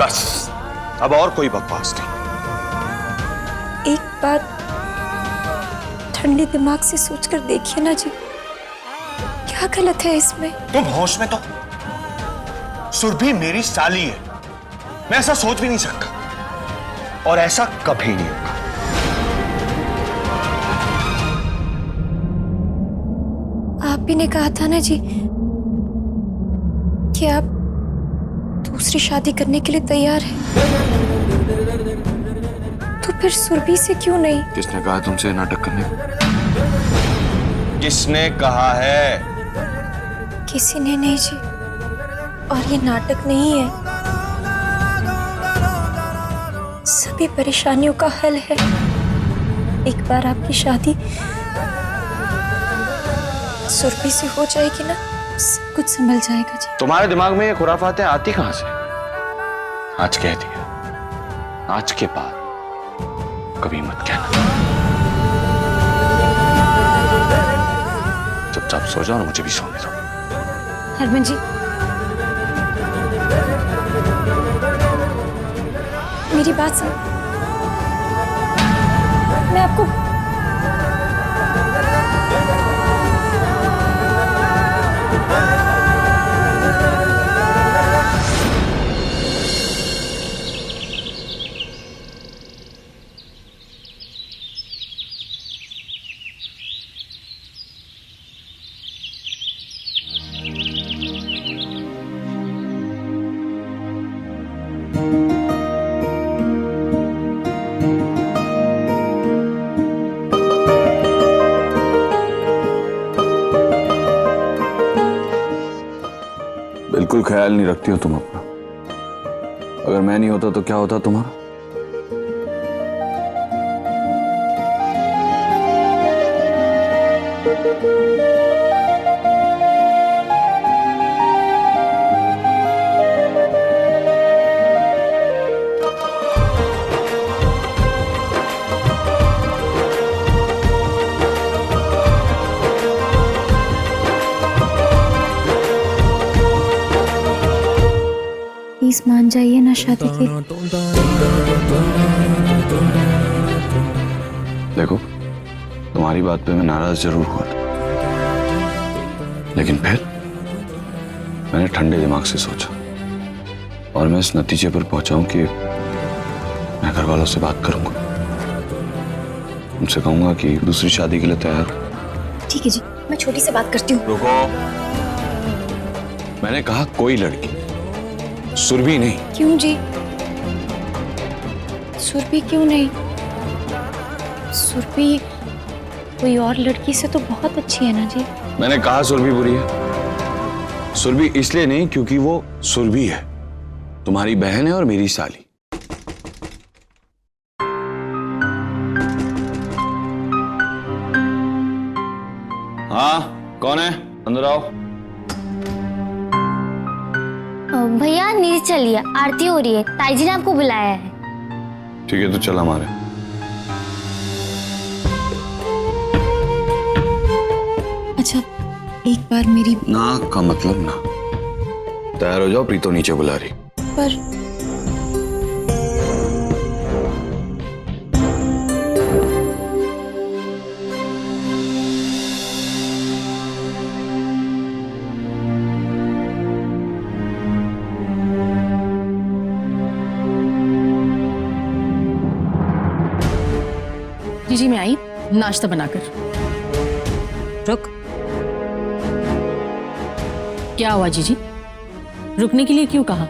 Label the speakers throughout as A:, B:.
A: बस, अब और कोई बकवास नहीं।
B: एक बात ठंडे दिमाग से सोचकर देखिए ना जी, क्या गलत है इसमें?
A: तुम होश में तो? सुरभि मेरी साली है, मैं ऐसा सोच भी नहीं सकता और ऐसा कभी नहीं होगा।
B: आप ही ने कहा था ना जी कि आप दूसरी शादी करने के लिए तैयार हैं, तो फिर सुरभि से क्यों नहीं?
A: किसने कहा तुमसे नाटक करने को? किसने कहा है?
B: किसी ने नहीं जी, और ये नाटक नहीं है, सभी परेशानियों का हल है। एक बार आपकी शादी सुरभि से हो जाएगी ना, सब कुछ संभल जाएगा जी।
A: तुम्हारे दिमाग में ये खुराफातें आती कहां से? आज कह दिया, आज के बाद कभी मत कहना। चुपचाप सो जाओ और मुझे भी सोने दो।
B: हरमन जी, मेरी बात सुनो, मैं आपको
A: बिल्कुल ख्याल नहीं रखती हो तुम अपना। अगर मैं नहीं होता तो क्या होता तुम्हारा?
B: प्लीज मान जाइए ना शादी के।
A: देखो, तुम्हारी बात पे मैं नाराज जरूर हुआ था, लेकिन फिर मैंने ठंडे दिमाग से सोचा और मैं इस नतीजे पर पहुंचा हूं कि मैं घर वालों से बात करूंगा, उनसे कहूंगा कि दूसरी शादी के लिए तैयार हूं।
B: ठीक है जी, मैं छोटी से बात करती हूँ।
A: रुको, मैंने कहा कोई लड़की, सुरभि नहीं।
B: क्यों जी? सुरभि क्यों नहीं? सुरभि कोई और लड़की से तो बहुत अच्छी है ना जी।
A: मैंने कहा सुरभि बुरी है। सुरभि इसलिए नहीं क्योंकि वो सुरभि है, तुम्हारी बहन है और मेरी साली। हाँ, कौन है? अंदर आओ।
C: भैया नीचे चलिए, आरती हो रही है, ताई जी ने आपको बुलाया है।
A: ठीक है, तो चल हमारे।
B: अच्छा, एक बार मेरी
A: ना का मतलब ना। तैयार हो जाओ, प्रीतो नीचे बुला रही।
B: पर
D: जी मैं आई नाश्ता बनाकर। रुक, क्या हुआ जीजी? रुकने के लिए क्यों कहा?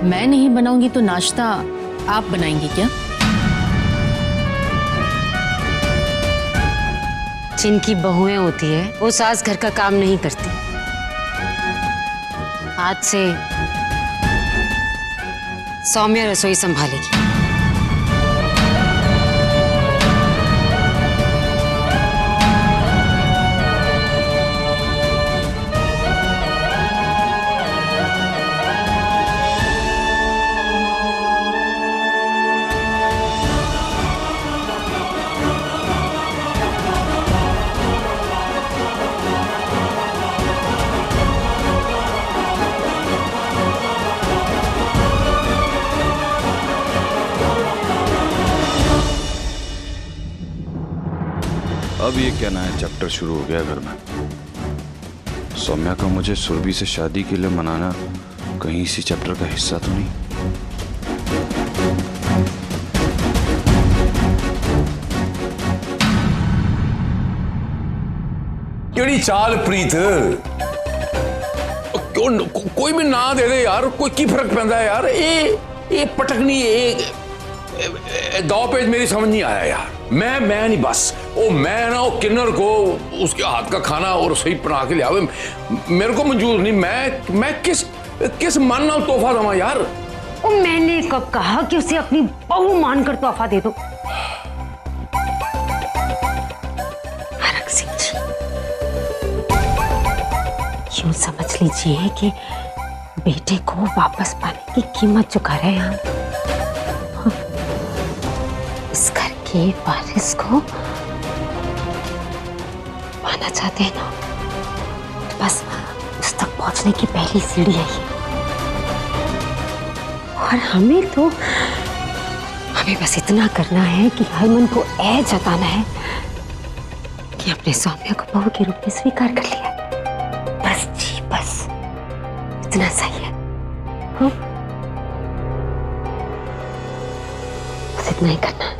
D: मैं नहीं बनाऊंगी तो नाश्ता आप बनाएंगी क्या?
E: जिनकी बहुएं होती है वो सास घर का काम नहीं करती। आज से सौम्या रसोई संभालेगी।
A: अब ये क्या नया चैप्टर शुरू हो गया घर में? सौम्या का मुझे सुरभि से शादी के लिए मनाना कहीं इसी चैप्टर का हिस्सा तो नहीं?
F: केड़ी चाल प्रीत क्यों कोई भी ना दे दे यार, कोई की फर्क पैंदा है यार। ये पटकनी दाव पेज मेरी समझ नहीं आया यार। मैं नहीं बस वो मैं ना वो किन्नर को उसके हाथ का खाना और रसोई बना के लियावे मेरे को मंजूर नहीं। मैं किस मन नाल तोहफा दवा यार।
E: और मैंने कब कहा कि उसे अपनी बहू मानकर तोहफा दे दो? फर्क सिंह जी, यूं समझ लीजिए कि बेटे को वापस पाने की कीमत चुका रहे हैं हम। इस घर के वारिस को पाना चाहते हैं ना, तो बस उस तक पहुंचने की पहली सीढ़ी है ये। और हमें बस इतना करना है कि हरमन को ऐ जताना है कि अपने सौम्या को बहू के रूप में स्वीकार कर लिया। बस जी बस इतना सही है। हाँ? बस इतना ही करना है।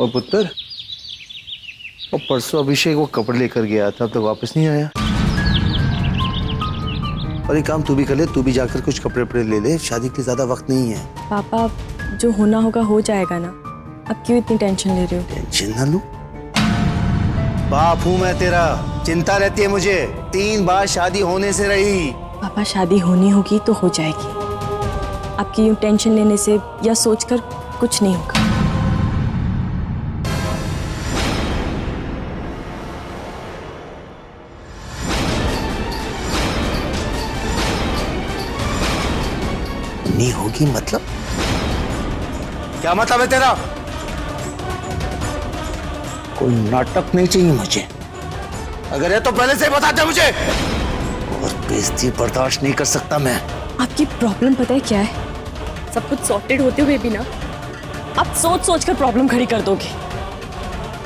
G: और पुत्र, वो परसों अभिषेक वो कपड़े लेकर गया था, अब तक वापस नहीं आया। और एक काम तू भी कर ले, तू भी जाकर कुछ कपड़े ले ले, शादी के लिए ज्यादा वक्त नहीं है।
H: पापा, जो होना होगा हो जाएगा ना, अब क्यों इतनी टेंशन ले रहे हो?
G: टेंशन ना लूं, बाप हूं मैं तेरा, चिंता रहती है मुझे। 3 बार शादी होने से रही।
H: पापा, शादी होनी होगी तो हो जाएगी। आपकी यूं टेंशन लेने से या सोचकर कुछ नहीं होगा।
G: नहीं होगी मतलब? क्या मतलब है तेरा? कोई नाटक नहीं चाहिए मुझे। अगर है तो पहले से बता दे मुझे। और बेइज्जती बर्दाश्त नहीं कर सकता मैं।
H: आपकी प्रॉब्लम पता है क्या है? सब कुछ सॉर्टेड होते हुए भी ना आप सोच कर प्रॉब्लम खड़ी कर दोगे।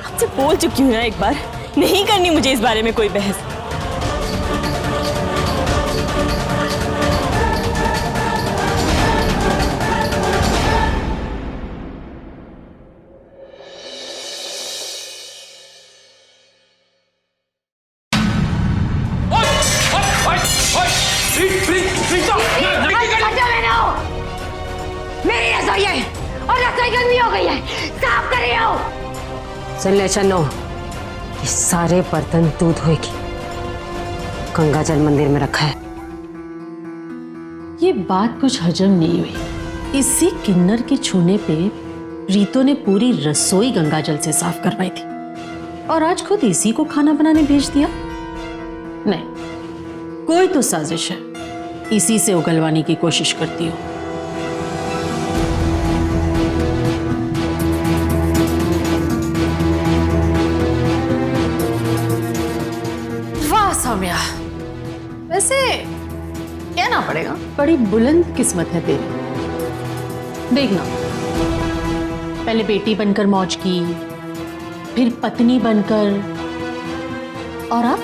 H: आपसे बोल चुकी हूँ ना एक बार, नहीं करनी मुझे इस बारे में कोई बहस।
E: मेरी रसोई है और रसोई गंदी हो गई है, साफ कर रही हो। सुन ले चन्नो, ये सारे बर्तन तू धोएगी। गंगाजल मंदिर में रखा है।
D: ये बात कुछ हजम नहीं हुई। इसी किन्नर के छूने पे रीतो ने पूरी रसोई गंगाजल से साफ करवाई थी और आज खुद इसी को खाना बनाने भेज दिया। नहीं, कोई तो साजिश है, इसी से उगलवाने की कोशिश करती हो। वाह सौम्या, वैसे कहना पड़ेगा बड़ी बुलंद किस्मत है तेरी। देखना, पहले बेटी बनकर मौज की, फिर पत्नी बनकर, और अब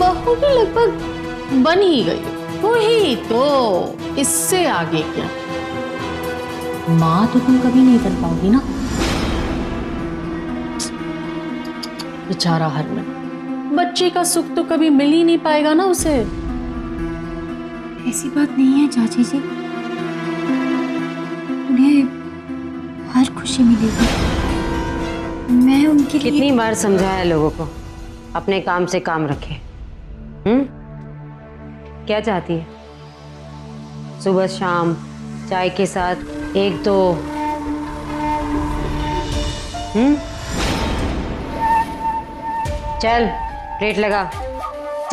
D: बहू भी लगभग बन ही गई। वही तो, इससे आगे क्या? मां तो तुम कभी नहीं बन पाओगी ना। बेचारा हरमन, बच्चे का सुख तो कभी मिल ही नहीं पाएगा ना उसे।
C: ऐसी बात नहीं है चाची जी, उन्हें हर खुशी मिलेगी। मैं उनके लिए
E: कितनी बार समझाया लोगों को अपने काम से काम रखे। क्या चाहती है? सुबह शाम चाय के साथ एक दो चल प्लेट लगा,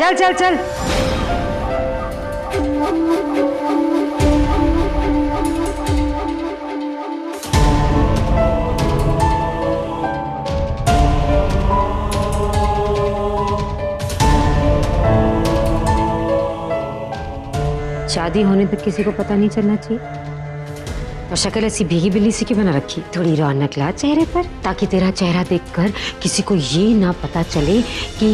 E: चल चल चल। शादी होने तक किसी को पता नहीं चलना चाहिए। और शक्ल ऐसी भीगी बिल्ली सी क्यों बना रखी, थोड़ी रौनक ला चेहरे पर, ताकि तेरा चेहरा देखकर किसी को ये ना पता चले कि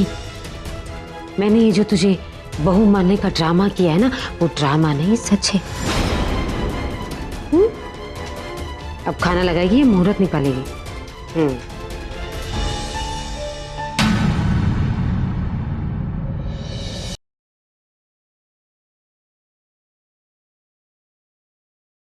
E: मैंने ये जो तुझे बहू मानने का ड्रामा किया है ना, वो ड्रामा नहीं सच है। अब खाना लगाएगी या मुहूर्त निकालेगी?